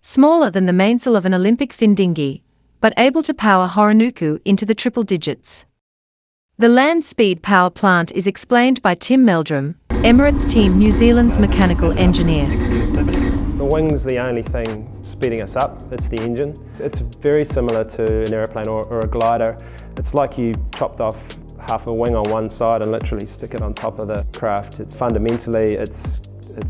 Smaller than the mainsail of an Olympic fin dinghy, but able to power Horonuku into the triple digits. The land speed power plant is explained by Tim Meldrum, Emirates Team New Zealand's mechanical engineer. The wing's the only thing speeding us up, it's the engine. It's very similar to an aeroplane or a glider. It's like you chopped off half a wing on one side and literally stick it on top of the craft. It's fundamentally, it's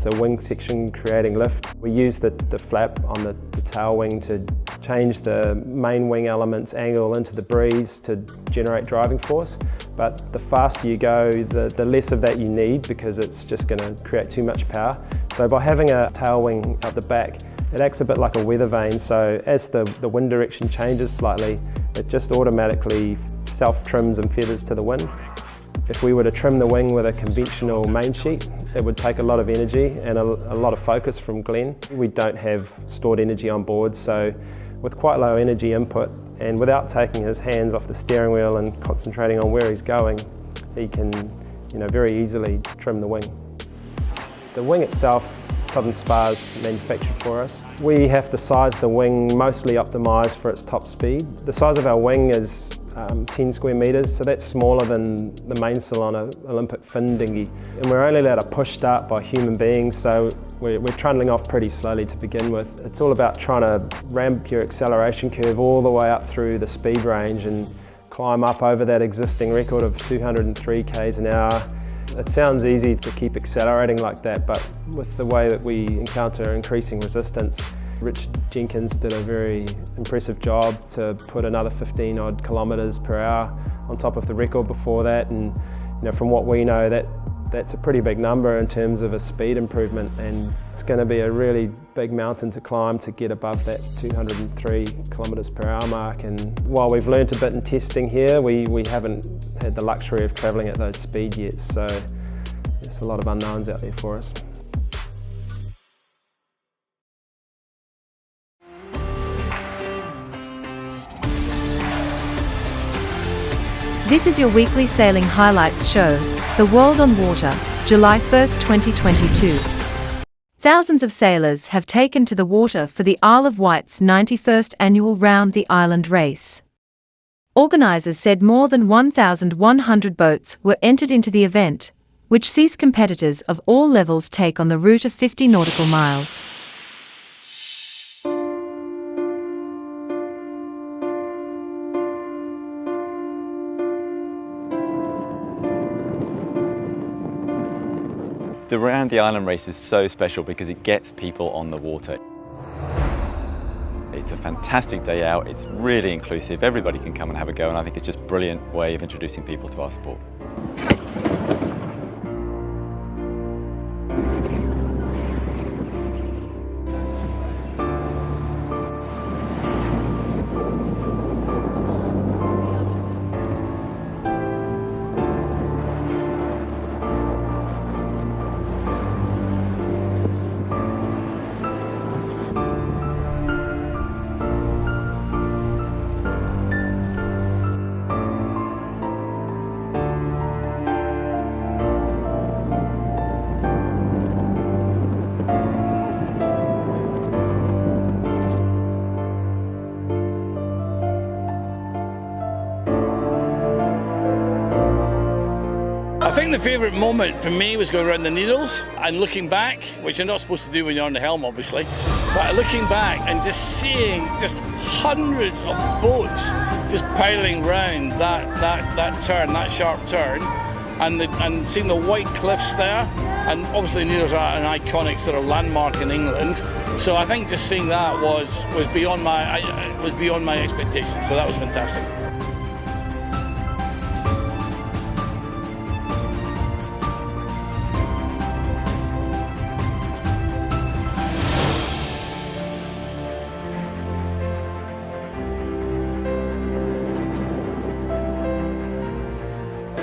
a wing section creating lift. We use the flap on the tail wing to change the main wing element's angle into the breeze to generate driving force. But the faster you go, the less of that you need, because it's just going to create too much power. So by having a tail wing out the back, it acts a bit like a weather vane. So as the wind direction changes slightly, it just automatically self-trims and feathers to the wind. If we were to trim the wing with a conventional main sheet, it would take a lot of energy and a lot of focus from Glenn. We don't have stored energy on board, so with quite low energy input and without taking his hands off the steering wheel and concentrating on where he's going, he can, very easily trim the wing. The wing itself, Southern Spa's manufactured for us. We have to size the wing mostly optimised for its top speed. The size of our wing is 10 square metres, so that's smaller than the mainsail on an Olympic fin dinghy. And we're only allowed to push start by human beings, so we're trundling off pretty slowly to begin with. It's all about trying to ramp your acceleration curve all the way up through the speed range and climb up over that existing record of 203 k's an hour. It sounds easy to keep accelerating like that, but with the way that we encounter increasing resistance, Richard Jenkins did a very impressive job to put another 15 odd kilometres per hour on top of the record before that, and from what we know, that's a pretty big number in terms of a speed improvement, and it's going to be a really big mountain to climb to get above that 203 kilometres per hour mark. And while we've learnt a bit in testing here, we haven't had the luxury of travelling at those speed yet, so there's a lot of unknowns out there for us. This is your weekly sailing highlights show, The World on Water, July 1st, 2022. Thousands of sailors have taken to the water for the Isle of Wight's 91st annual Round the Island race. Organisers said more than 1,100 boats were entered into the event, which sees competitors of all levels take on the route of 50 nautical miles. The Round the Island race is so special because it gets people on the water. It's a fantastic day out, it's really inclusive, everybody can come and have a go, and I think it's just a brilliant way of introducing people to our sport. I think the favourite moment for me was going around the Needles and looking back, which you're not supposed to do when you're on the helm obviously, but looking back and just seeing just hundreds of boats just piling round that turn, that sharp turn, and seeing the white cliffs there, and obviously Needles are an iconic sort of landmark in England, so I think just seeing that was beyond my expectations, so that was fantastic.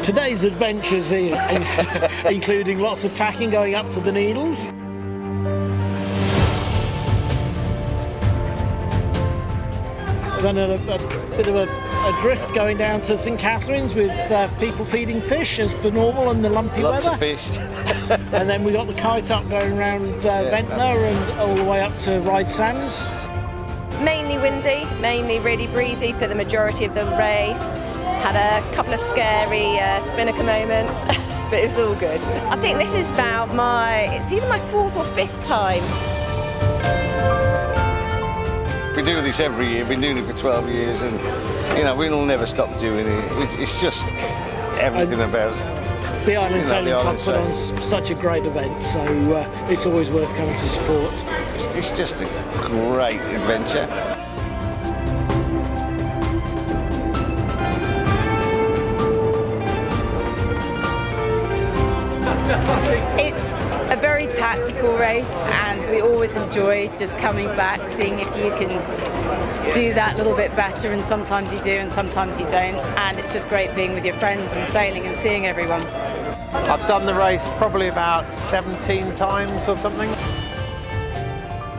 Today's adventures including lots of tacking going up to the Needles. Then a bit of a drift going down to St Catherine's with people feeding fish as per normal and the lumpy Lots weather. of fish. And then we got the kite up going around Vendee and all the way up to Ryde Sands. Mainly windy, mainly really breezy for the majority of the race. Had a couple of scary spinnaker moments, but it was all good. I think this is about it's either my 4th or 5th time. We do this every year, been doing it for 12 years, and you know, we'll never stop doing it. It's just everything about The Island Sailing the Club Island put on Sailing. such a great event, so it's always worth coming to support. It's just a great adventure. It's a very tactical race, and we always enjoy just coming back, seeing if you can do that a little bit better, and sometimes you do and sometimes you don't, and it's just great being with your friends and sailing and seeing everyone. I've done the race probably about 17 times or something.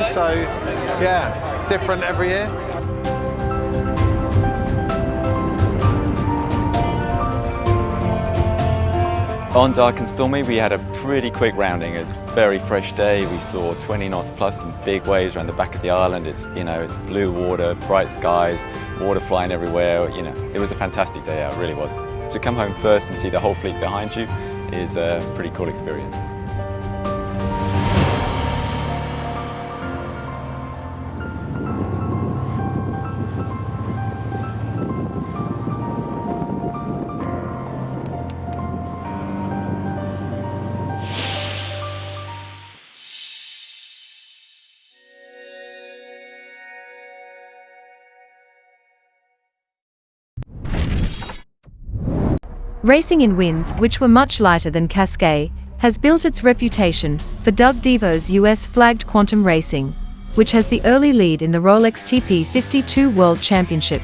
So yeah, different every year. On dark and stormy, we had a pretty quick rounding. It's a very fresh day. We saw 20 knots plus some big waves around the back of the island. It's blue water, bright skies, water flying everywhere. It was a fantastic day out, it really was. To come home first and see the whole fleet behind you is a pretty cool experience. Racing in winds which were much lighter than Cascais has built its reputation for DeVos US flagged quantum racing, which has the early lead in the Rolex TP52 World Championship,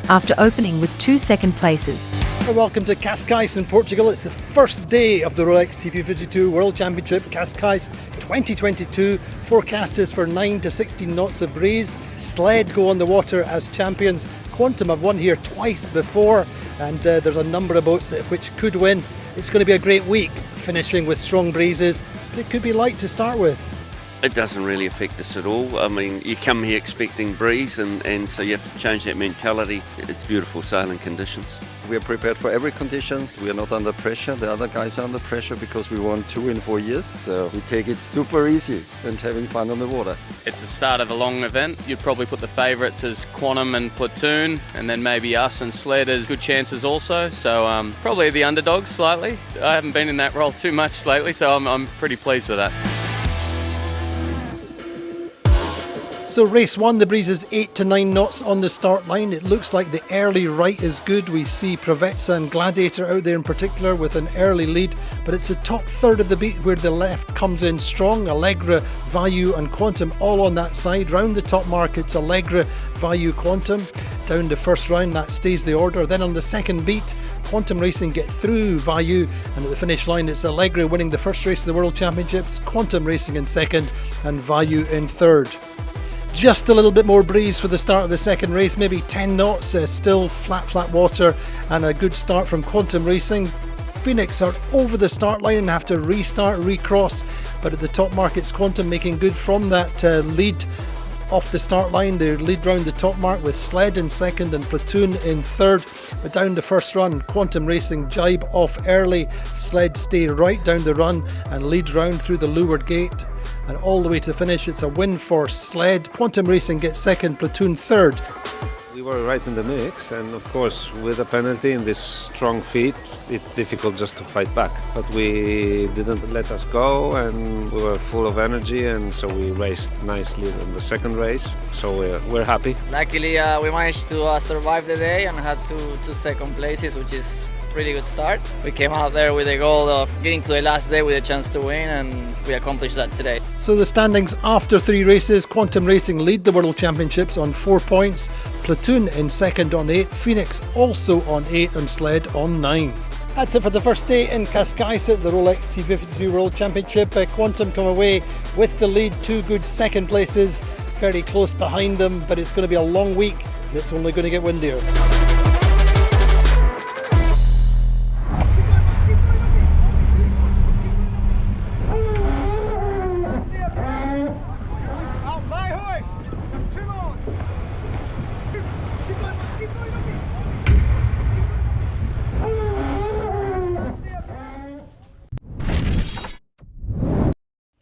after opening with 2 second places. Welcome to Cascais in Portugal. It's the first day of the Rolex TP52 World Championship, Cascais 2022. Forecast is for 9 to 16 knots of breeze. Sled go on the water as champions. Quantum have won here twice before, and there's a number of boats which could win. It's going to be a great week, finishing with strong breezes, but it could be light to start with. It doesn't really affect us at all. I mean, you come here expecting breeze, and so you have to change that mentality. It's beautiful sailing conditions. We are prepared for every condition. We are not under pressure. The other guys are under pressure because we won 2 in 4 years. So we take it super easy and having fun on the water. It's the start of a long event. You'd probably put the favourites as Quantum and Platoon, and then maybe us and Sled as good chances also. So probably the underdogs slightly. I haven't been in that role too much lately, so I'm pretty pleased with that. So race 1, the breeze is 8 to 9 knots on the start line. It looks like the early right is good. We see Provezza and Gladiator out there in particular with an early lead, but it's the top third of the beat where the left comes in strong. Allegra, Value and Quantum all on that side. Round the top mark it's Allegra, Value, Quantum. Down the first round that stays the order. Then on the second beat, Quantum Racing get through Value, and at the finish line it's Allegra winning the first race of the World Championships, Quantum Racing in second and Value in third. Just a little bit more breeze for the start of the second race, maybe 10 knots, still flat water, and a good start from Quantum Racing. Phoenix are over the start line and have to restart, recross, but at the top mark it's Quantum making good from that lead off the start line. They lead round the top mark with Sled in second and Platoon in third, but down the first run Quantum Racing jibe off early. Sled stay right down the run and lead round through the leeward gate, and all the way to the finish it's a win for Sled. Quantum Racing gets second, Platoon third. We were right in the mix, and of course with a penalty in this strong feet it's difficult just to fight back, but we didn't let us go and we were full of energy, and so we raced nicely in the second race, so we're happy. Luckily we managed to survive the day and had two second places, which is really good start. We came out there with the goal of getting to the last day with a chance to win, and we accomplished that today. So the standings after 3 races, Quantum Racing lead the World Championships on 4 points, Platoon in second on 8, Phoenix also on 8 and Sled on 9. That's it for the first day in Cascais at the Rolex TP52 World Championship. Quantum come away with the lead, 2 good second places. very close behind them, but it's going to be a long week and it's only going to get windier.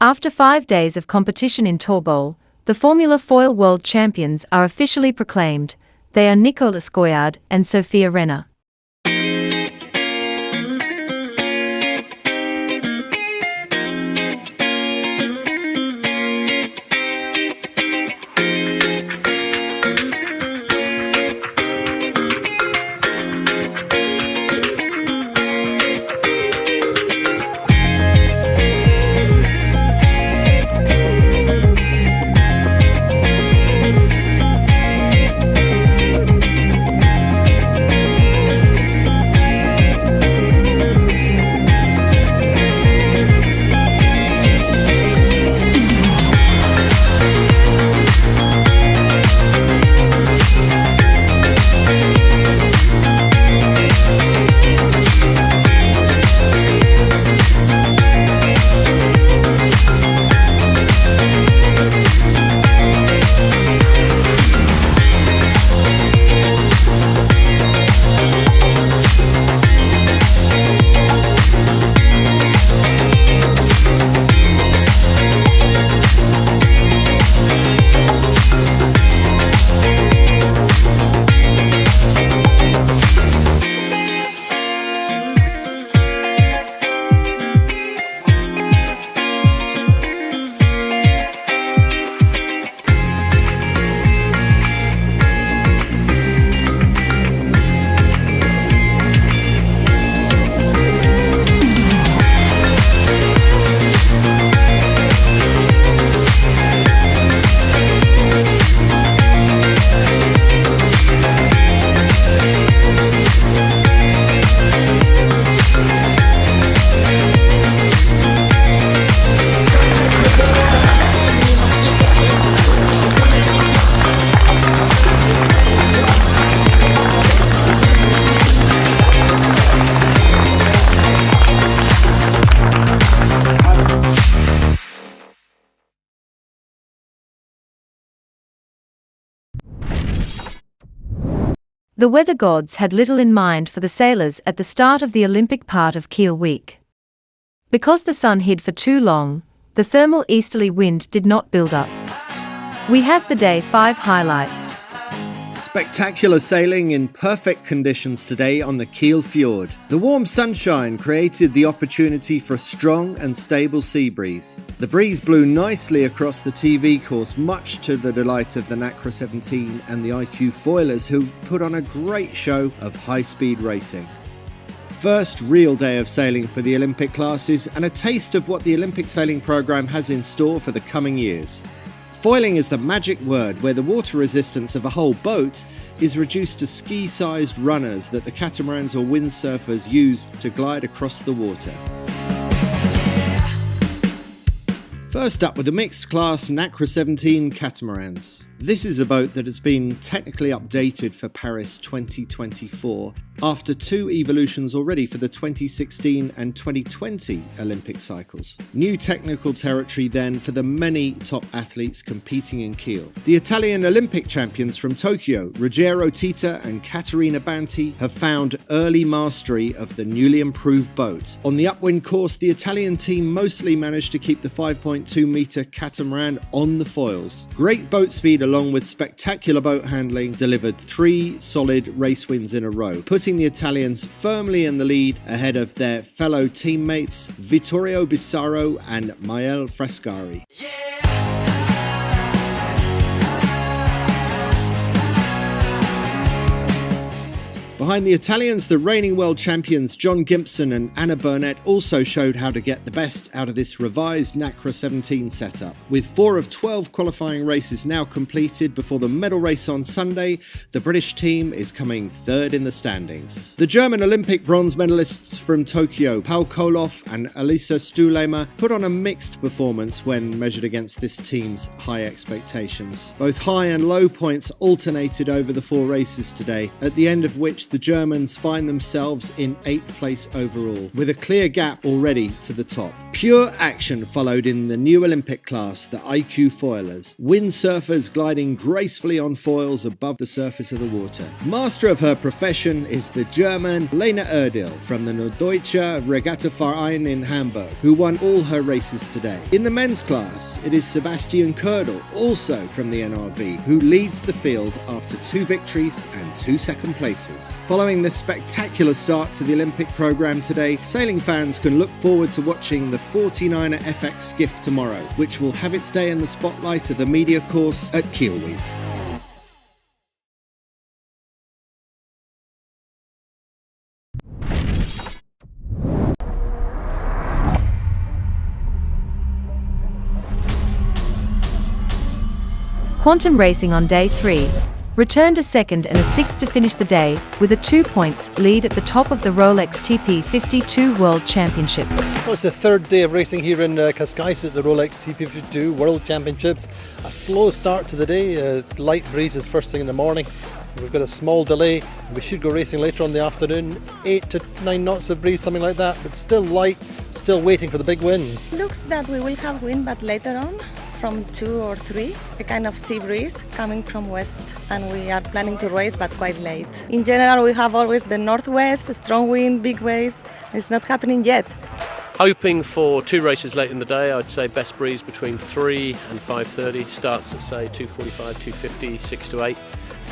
After 5 days of competition in Torbole, the Formula Foil World Champions are officially proclaimed. They are Nicole Escoyard and Sophia Renner. The weather gods had little in mind for the sailors at the start of the Olympic part of Kiel week. Because the sun hid for too long, the thermal easterly wind did not build up. We have the day 5 highlights. Spectacular sailing in perfect conditions today on the Kiel Fjord. The warm sunshine created the opportunity for a strong and stable sea breeze. The breeze blew nicely across the TV course, much to the delight of the Naca 17 and the IQ foilers, who put on a great show of high-speed racing. First real day of sailing for the Olympic classes and a taste of what the Olympic sailing program has in store for the coming years. Foiling is the magic word, where the water resistance of a whole boat is reduced to ski-sized runners that the catamarans or windsurfers use to glide across the water. First up with the mixed class Naca 17 catamarans. This is a boat that has been technically updated for Paris 2024 after 2 evolutions already for the 2016 and 2020 Olympic cycles. New technical territory then for the many top athletes competing in Kiel. The Italian Olympic champions from Tokyo, Ruggero Tita and Caterina Banti, have found early mastery of the newly improved boat. On the upwind course, the Italian team mostly managed to keep the 5.2 metre catamaran on the foils. Great boat speed along with spectacular boat handling delivered 3 solid race wins in a row, putting the Italians firmly in the lead ahead of their fellow teammates Vittorio Bissaro and Mael Frescari. Behind the Italians, the reigning world champions John Gimpson and Anna Burnett also showed how to get the best out of this revised Naca 17 setup. With 4 of 12 qualifying races now completed before the medal race on Sunday, the British team is coming third in the standings. The German Olympic bronze medalists from Tokyo, Paul Koloff and Elisa Stulema, put on a mixed performance when measured against this team's high expectations. Both high and low points alternated over the 4 races today, at the end of which the Germans find themselves in 8th place overall, with a clear gap already to the top. Pure action followed in the new Olympic class, the IQ foilers, windsurfers gliding gracefully on foils above the surface of the water. Master of her profession is the German Lena Erdil from the Norddeutsche Regatta Verein in Hamburg, who won all her races today. In the men's class, it is Sebastian Kördel, also from the NRV, who leads the field after 2 victories and 2 second places. Following this spectacular start to the Olympic programme today, sailing fans can look forward to watching the 49er FX skiff tomorrow, which will have its day in the spotlight of the media course at Kiel Week. Quantum racing on day 3 returned a 2nd and a 6th to finish the day, with a 2 points lead at the top of the Rolex TP52 World Championship. Well, it's the 3rd day of racing here in Cascais at the Rolex TP52 World Championships. A slow start to the day, light breezes first thing in the morning. We've got a small delay. We should go racing later on in the afternoon. 8 to 9 knots of breeze, something like that, but still light, still waiting for the big winds. Looks that we will have wind, but later on, from 2 or 3, a kind of sea breeze coming from west, and we are planning to race but quite late. In general, we have always the northwest, strong wind, big waves. It's not happening yet. Hoping for 2 races late in the day. I'd say best breeze between 3 and 5:30, starts at say 2:45, 2:50, 6 to 8.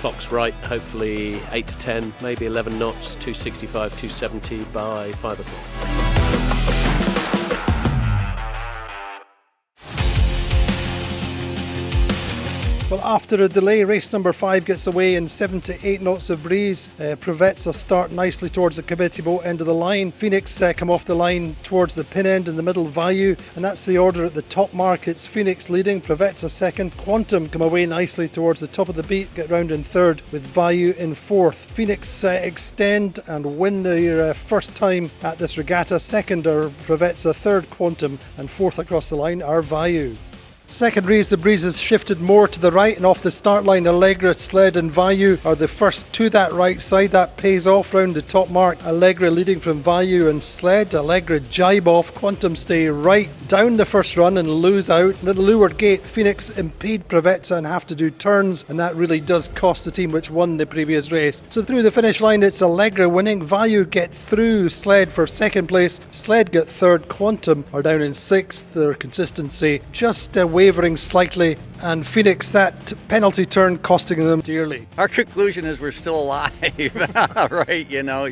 Clock's right, hopefully 8 to 10, maybe 11 knots, 265, 270 by 5 o'clock. Well, after a delay, race number 5 gets away in 7 to 8 knots of breeze. Provezza start nicely towards the Cabetibo end of the line. Phoenix come off the line towards the pin end in the middle, Vayu, and that's the order at the top mark. It's Phoenix leading, Provezza second, Quantum come away nicely towards the top of the beat, get round in third with Vayu in fourth. Phoenix extend and win their first time at this regatta. Second are Provezza, third Quantum, and fourth across the line are Vayu. Second race, the breezes shifted more to the right, and off the start line, Allegra, Sled and Vayu are the first to that right side. That pays off round the top mark. Allegra leading from Vayu and Sled. Allegra jibe off, Quantum stay right down the first run and lose out. And at the leeward gate, Phoenix impede Provezza and have to do turns, and that really does cost the team which won the previous race. So through the finish line, it's Allegra winning. Vayu get through Sled for second place. Sled get third. Quantum are down in sixth. Their consistency just wavering slightly, and Phoenix, that penalty turn costing them dearly. Our conclusion is we're still alive, right? You know,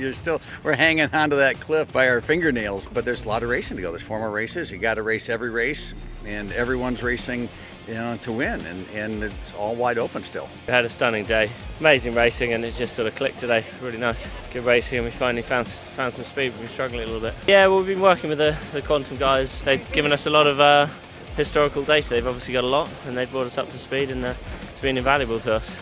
we're hanging onto that cliff by our fingernails, but there's a lot of racing to go. There's 4 more races. You got to race every race, and everyone's racing, you know, to win, and it's all wide open still. We had a stunning day, amazing racing, and it just sort of clicked today. Really nice, good racing, and we finally found some speed. We've been struggling a little bit. Yeah, well, we've been working with the Quantum guys. They've given us a lot of historical data. They've obviously got a lot, and they've brought us up to speed, and it's been invaluable to us.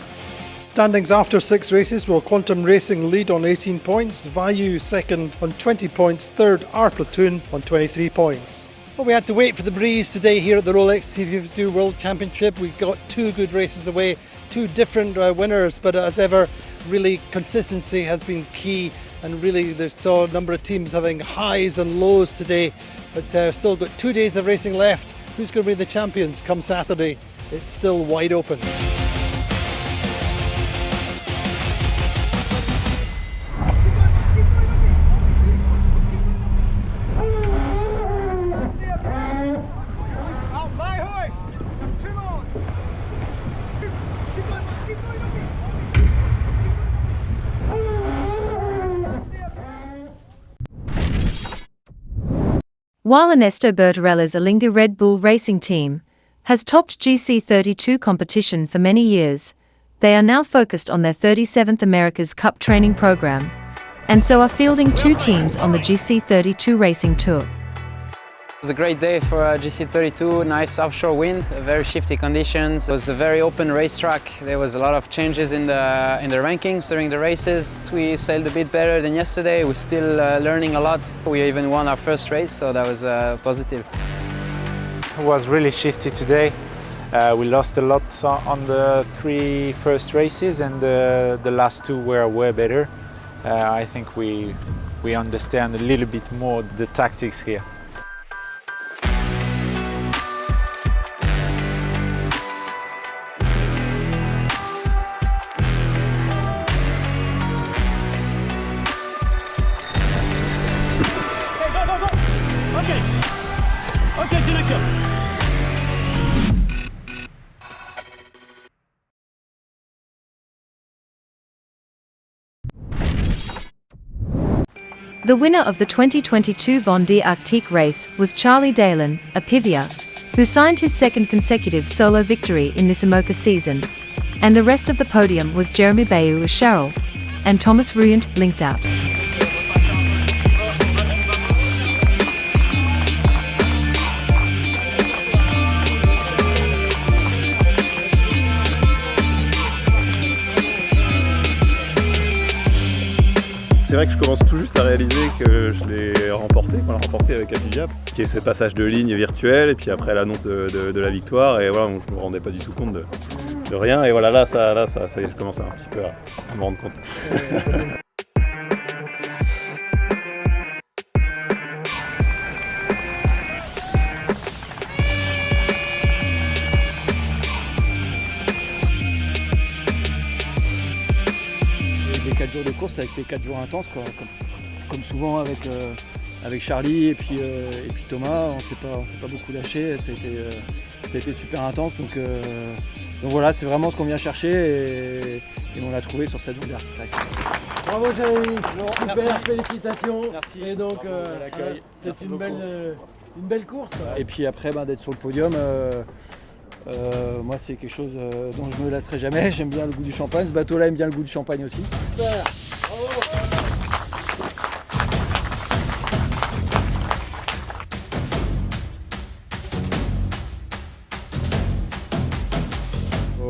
Standings after 6 races, well, Quantum Racing lead on 18 points, Vayu second on 20 points, third our Platoon on 23 points. Well, we had to wait for the breeze today here at the Rolex TP52 World Championship. We got 2 good races away, 2 different winners, but as ever, really consistency has been key, and really there's saw a number of teams having highs and lows today, but still got 2 days of racing left. Who's going to be the champions come Saturday? It's still wide open. While Ernesto Bertarella's Alinga Red Bull racing team has topped GC32 competition for many years, they are now focused on their 37th America's Cup training program, and so are fielding 2 teams on the GC32 racing tour. It was a great day for GC32, nice offshore wind, very shifty conditions. It was a very open racetrack. There was a lot of changes in the rankings during the races. We sailed a bit better than yesterday. We're still learning a lot. We even won our first race, so that was positive. It was really shifty today. We lost a lot on the 3 first races, and the last 2 were way better. I think we understand a little bit more the tactics here. The winner of the 2022 Vendee Arctique race was Charlie Dalen, a Pivier, who signed his 2nd consecutive solo victory in this IMOCA season, and the rest of the podium was Jeremy Bayou with Cheryl, and Thomas Ruyant linked out. C'est vrai que je commence tout juste à réaliser que je l'ai remporté, qu'on l'a remporté avec Apivia, qui est ce passage de ligne virtuel et puis après l'annonce de la victoire, et voilà, je ne me rendais pas du tout compte de rien, et voilà, là, ça y est, je commence un petit peu à me rendre compte. Les 4 jours de course avec les 4 jours intenses, quoi, comme souvent avec Charlie et puis Thomas, on s'est pas beaucoup lâché, ça a été super intense, donc voilà, c'est vraiment ce qu'on vient chercher et on l'a trouvé sur cette Vendee Arctique race. Bravo Jérémy, super, Merci. félicitations. Merci. Et donc c'est une belle course. Et puis après d'être sur le podium, moi c'est quelque chose dont je ne me lasserai jamais, j'aime bien le goût du champagne, ce bateau-là aime bien le goût du champagne aussi. Super.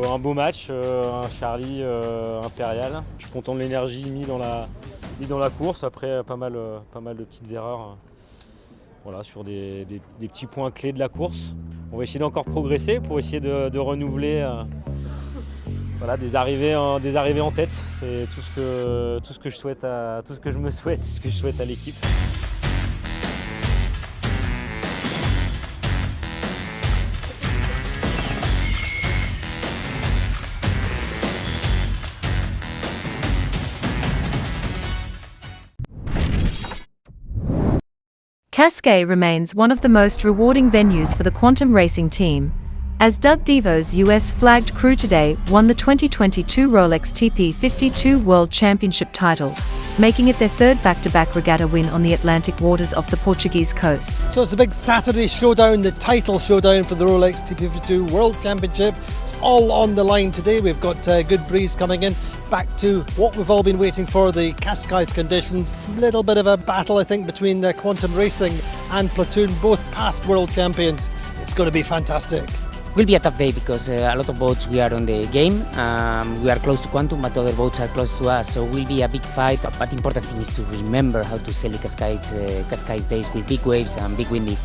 Un beau match, un Charlie impérial. Je suis content de l'énergie mis dans la course, après pas mal de petites erreurs voilà, sur des petits points clés de la course. On va essayer d'encore progresser pour essayer de renouveler voilà, des arrivées en tête. C'est tout ce que je souhaite à l'équipe. Cascais remains one of the most rewarding venues for the quantum racing team, as DeVos US flagged crew today won the 2022 Rolex TP52 World Championship title, making it their 3rd back-to-back regatta win on the Atlantic waters off the Portuguese coast. So it's a big Saturday showdown, the title showdown for the Rolex TP52 World Championship. It's all on the line today. We've got a good breeze coming in. Back to what we've all been waiting for, the Cascais conditions. Little bit of a battle, I think, between Quantum Racing and Platoon, both past world champions. It's going to be fantastic. Will be a tough day because a lot of boats we are on the game. We are close to Quantum, but other boats are close to us, so it will be a big fight. But the important thing is to remember how to sail the Cascais days with big waves and big windy.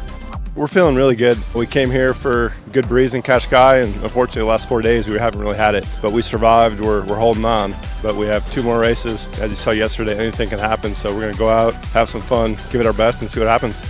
We're feeling really good. We came here for good breeze in Cascais, and unfortunately the last 4 days we haven't really had it. But we survived, we're holding on. But we have 2 more races. As you saw yesterday, anything can happen, so we're going to go out, have some fun, give it our best and see what happens.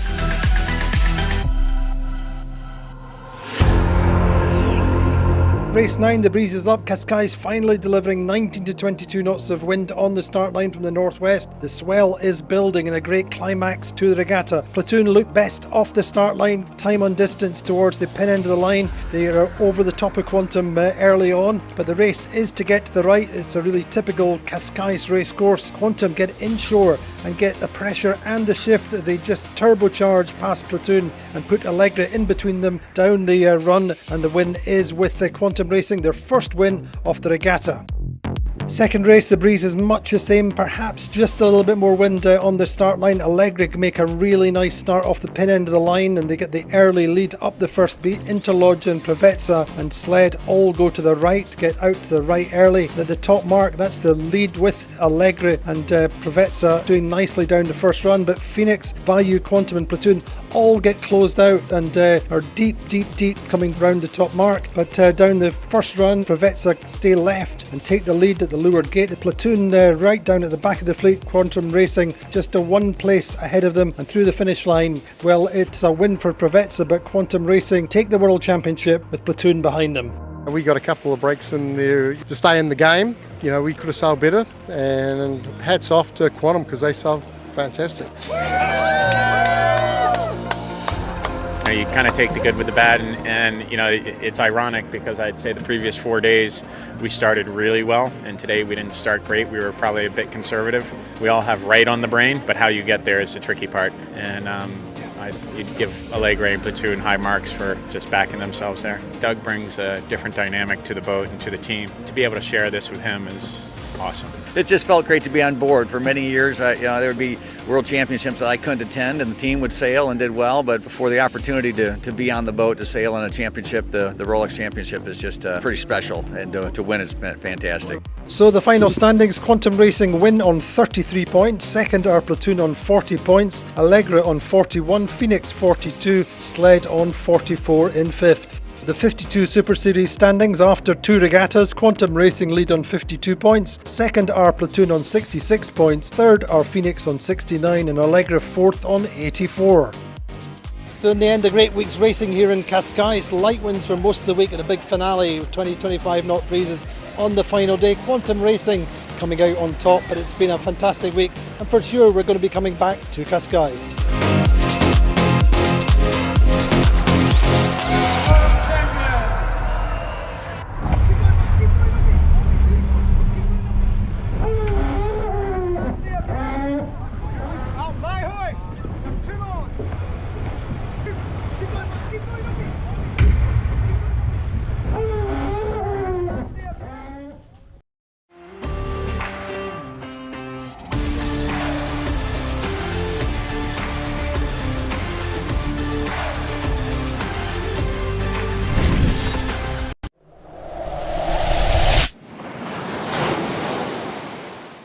Race 9, the breeze is up. Cascais finally delivering 19 to 22 knots of wind on the start line from the northwest. The swell is building in a great climax to the regatta. Platoon look best off the start line, time on distance towards the pin end of the line. They are over the top of Quantum early on, but the race is to get to the right. It's a really typical Cascais race course. Quantum get inshore and get the pressure and the shift. They just turbocharge past Platoon and put Allegra in between them down the run, and the win is with the Quantum Racing, their first win of the regatta. Second race, the breeze is much the same, perhaps just a little bit more wind on the start line. Allegra make a really nice start off the pin end of the line, and they get the early lead up the first beat. Interlodge and Preveza and Sled all go to the right, get out to the right early. At the top mark, that's the lead with Allegra and Preveza doing nicely down the first run, but Phoenix, Value, Quantum and Platoon all get closed out and are deep coming round the top mark. But down the first run, Preveza stay left and take the lead at the leeward gate. The Platoon right down at the back of the fleet, Quantum Racing just a one place ahead of them, and through the finish line, well, it's a win for Preveza, but Quantum Racing take the World Championship with Platoon behind them. We got a couple of breaks in there to stay in the game. You know, we could have sailed better, and hats off to Quantum because they sailed fantastic. You kind of take the good with the bad, and you know, it's ironic because I'd say the previous 4 days we started really well, and today we didn't start great. We were probably a bit conservative. We all have right on the brain, but how you get there is the tricky part, and you'd give Allegra and Platoon high marks for just backing themselves there. Doug brings a different dynamic to the boat and to the team. To be able to share this with him is awesome. It just felt great to be on board. For many years, there would be World Championships that I couldn't attend, and the team would sail and did well. But for the opportunity to be on the boat, to sail in a championship, the Rolex Championship is just pretty special, and to win it's been fantastic. So the final standings: Quantum Racing win on 33 points, second are Platoon on 40 points, Allegra on 41, Phoenix 42, Sled on 44 in fifth. The 52 Super Series standings after two regattas: Quantum Racing lead on 52 points, second are Platoon on 66 points, third are Phoenix on 69 and Allegra fourth on 84. So in the end, a great week's racing here in Cascais. Light winds for most of the week and a big finale, 20-25 knot breezes on the final day. Quantum Racing coming out on top, but it's been a fantastic week, and for sure we're going to be coming back to Cascais.